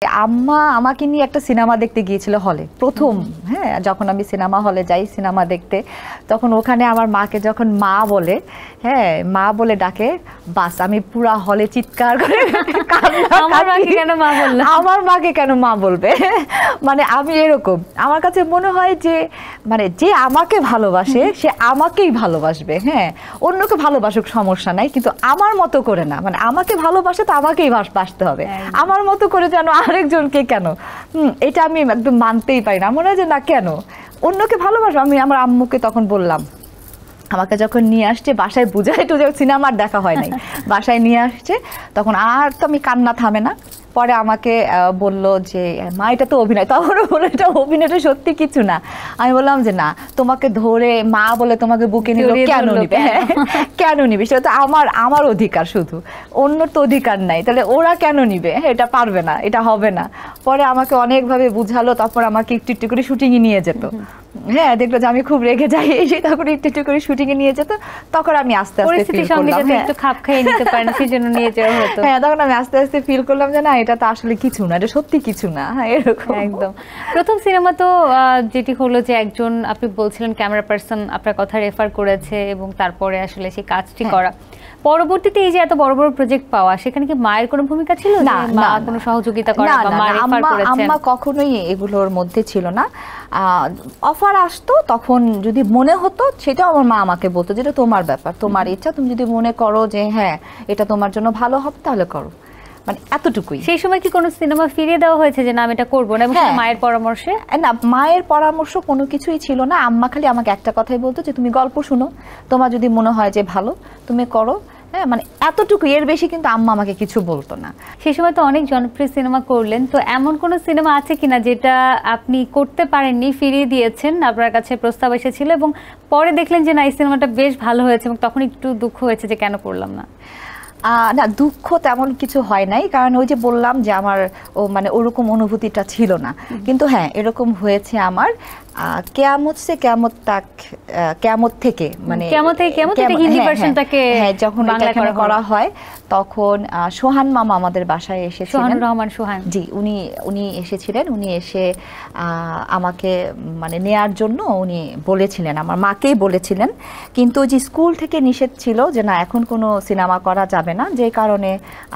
আম্মা আমাকে নিয়ে একটা সিনেমা দেখতে গিয়েছিল হলে প্রথম। হ্যাঁ, যখন আমি সিনেমা হলে যাই সিনেমা দেখতে, তখন ওখানে আমার মাকে যখন মা বলে, হ্যাঁ মা বলে ডাকে, বাস আমি পুরা হলে চিৎকার করে আমার মাকে কেন মা বললো, আমার মাকে কেন মা বলবে। মানে আমি এরকম, আমার কাছে মনে হয় যে মানে যে আমাকে ভালোবাসে সে আমাকেই ভালোবাসবে। হ্যাঁ, অন্যকে ভালোবাসুক সমস্যা নাই, কিন্তু আমার মতো করে না। মানে আমাকে ভালোবাসে তো আমাকেই বাসতে হবে, আমার মতো করে যেন আরেকজনকে কেন, এটা আমি একদম মানতেই পারি না। মনে হয় যে না, কেন অন্যকে ভালোবাসো। আমি আমার আম্মুকে তখন বললাম, আমাকে যখন নিয়ে আসছে বাসায় বুঝাই টুঝে, সিনেমার দেখা হয় নাই, বাসায় নিয়ে আসছে তখন আর তো আমি কান্না থামে না। পরে আমাকে বলল যে মা এটা তো অভিনয়। তখন বলে এটা অভিনয়টা সত্যি কিছু না। আমি বললাম যে না, তোমাকে ধরে মা বলে তোমাকে বুকে নিল, কেন নিবে, কেন নিবে, সেটা তো আমার অধিকার, শুধু অন্যর তো অধিকার নাই, তাহলে ওরা কেন নিবে, এটা পারবে না, এটা হবে না। পরে আমাকে অনেকভাবে বুঝালো, তারপর আমাকে একটু একটু করে শুটিংয়ে নিয়ে যেত। হ্যাঁ, দেখলো যে আমি খুব রেগে যাই, এসে তখন একটু একটু করে শুটিংয়ে নিয়ে যেত। তখন আমি আস্তে আস্তে ফিল করলাম, একটু খাপ খাইয়ে নিতে পারেন, সেজন্য নিয়ে যাওয়া হতো। হ্যাঁ, তখন আমি আস্তে আস্তে ফিল করলাম যে না, এটা তো আসলে কিছু না, এটা সত্যি কিছু না। হ্যাঁ, এরকম একদম। প্রথম সিনেমা তো যেটি হলো যে একজন, আপনি বলছিলেন ক্যামেরা পার্সন আপনার কথা রেফার করেছে এবং তারপরে আসলে সেই কাজটি করা। পরবর্তীতে এই যে এত বড় বড় প্রজেক্ট পাওয়া, সেখানে কি মায়ের কোনো ভূমিকা ছিল না? মা কোনো সহযোগিতা করে বা মা রেফার করেছেন? আম্মা কখনোই এগুলোর মধ্যে ছিল না। অফার আসতো তখন যদি মনে হতো, সেটাও আমার মা আমাকে বলতো যেটা তোমার ব্যাপার, তোমার ইচ্ছা, তুমি যদি মনে করো যে হ্যাঁ এটা তোমার জন্য ভালো হবে তাহলে করো, মানে এতটুকুই। সেই সময় কি কোনো সিনেমা ফিরিয়ে দেওয়া হয়েছে যে না আমি এটা করবো না, এবং মায়ের পরামর্শে? না, মায়ের পরামর্শ কোনো কিছুই ছিল না। আম্মা খালি আমাকে একটা কথাই বলতো যে তুমি গল্প শুনো, তোমার যদি মনে হয় যে ভালো তুমি করো। হ্যাঁ, মানে এতটুকু, এর বেশি কিন্তু আম্মা আমাকে কিছু বলতো না। সেই সময় তো অনেক জনপ্রিয় সিনেমা করলেন, তো এমন কোন সিনেমা আছে কিনা যেটা আপনি করতে পারেননি, ফিরিয়ে দিয়েছেন, আপনার কাছে প্রস্তাব এসেছিল এবং পরে দেখলেন যে না এই সিনেমাটা বেশ ভালো হয়েছে, এবং তখন একটু দুঃখ হয়েছে যে কেন করলাম না? না, দুঃখ তেমন কিছু হয় নাই, কারণ ওই যে বললাম যে আমার মানে ওরকম অনুভূতিটা ছিল না। কিন্তু হ্যাঁ, এরকম হয়েছে আমার কেয়ামত সে কেয়ামত তাক, কেয়ামত থেকে, মানে হিন্দি ভার্সনটাকে যখন বাংলা করা হয় তখন সোহান মামা আমাদের বাসায় এসেছিলেন, সোহানুর রহমান সোহান জি, উনি এসেছিলেন। উনি এসে আমাকে মানে নেয়ার জন্য উনি বলেছিলেন, আমার মাকেই বলেছিলেন, কিন্তু যে স্কুল থেকে নিষেধ ছিল যে না এখন কোনো সিনেমা করা যাবে না, যে কারণে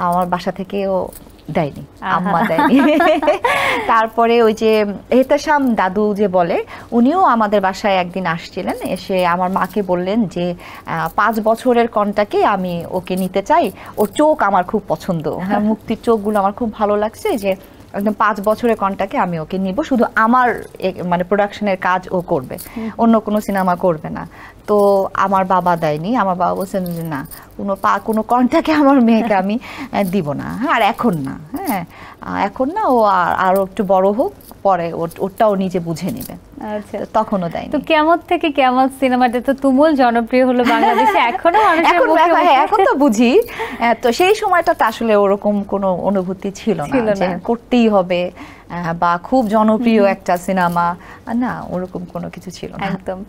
আমার বাসা থেকেও দেয়নি, আম্মা দেয়নি। তারপরে ওই যে এহতেশাম দাদু যে বলে, উনিও আমাদের বাসায় একদিন আসছিলেন, এসে আমার মাকে বললেন যে 5 বছরের কনটাকে আমি ওকে নিতে চাই, ওর চোখ আমার খুব পছন্দ, হ্যাঁ মুক্তির চোখগুলো আমার খুব ভালো লাগছে, যে একদম 5 বছরের কনটাকে আমি ওকে নিব, শুধু আমার মানে প্রোডাকশনের কাজ ও করবে, অন্য কোনো সিনেমা করবে না। তো আমার বাবা দেয়নি, আমার বাবা বলছেন যে না, কোনো কনটাকে আমার মেয়েকে আমি দিব না। হ্যাঁ, আর এখন না, হ্যাঁ এখন না, ও আরো একটু বড় হোক, পরে ওটাও নিজে বুঝে নেবে। আচ্ছা, তখনও দেয়নি। তো কেয়ামত থেকে কেয়ামত সিনেমাটা তো তুমুল জনপ্রিয় হলো বাংলাদেশে, এখনো এখন তো বুঝি। তো সেই সময়টা তো আসলে ওরকম কোনো অনুভূতি ছিল না যে করতেই হবে বা খুব জনপ্রিয় একটা সিনেমা, না ওরকম কোনো কিছু ছিল না। একদম।